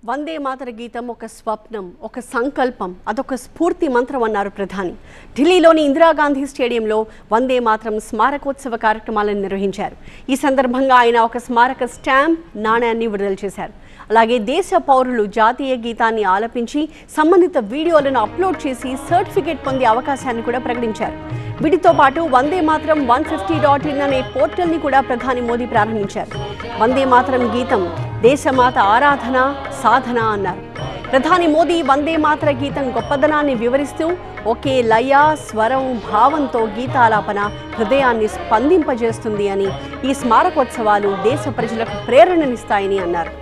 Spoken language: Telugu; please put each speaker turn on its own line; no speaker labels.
వందే మాతర గీతం ఒక స్వప్నం, ఒక సంకల్పం, అదొక స్ఫూర్తి మంత్రం అన్నారు ప్రధాని. ఢిల్లీలోని ఇందిరాగాంధీ స్టేడియంలో వందే మాతరం స్మారకోత్సవ కార్యక్రమాలను నిర్వహించారు. ఈ సందర్భంగా ఆయన ఒక స్మారక స్టాంప్, నాణ్యాన్ని విడుదల చేశారు. అలాగే దేశ పౌరులు జాతీయ గీతాన్ని ఆలపించి సంబంధిత వీడియోలను అప్లోడ్ చేసి సర్టిఫికేట్ పొందే అవకాశాన్ని కూడా ప్రకటించారు. వీటితో పాటు వందే మాతరం 150.in అనే పోర్టల్ని కూడా ప్రధాని మోదీ ప్రారంభించారు. వందే మాతరం గీతం దేశమాత ఆరాధన, సాధన అన్నారు. ప్రధాని మోదీ వందే మాతర గీతం గొప్పదనాన్ని వివరిస్తూ ఒకే లయ, స్వరం, భావంతో గీతాలాపన హృదయాన్ని స్పందింపజేస్తుంది అని, ఈ స్మారకోత్సవాలు దేశ ప్రజలకు ప్రేరణనిస్తాయని అన్నారు.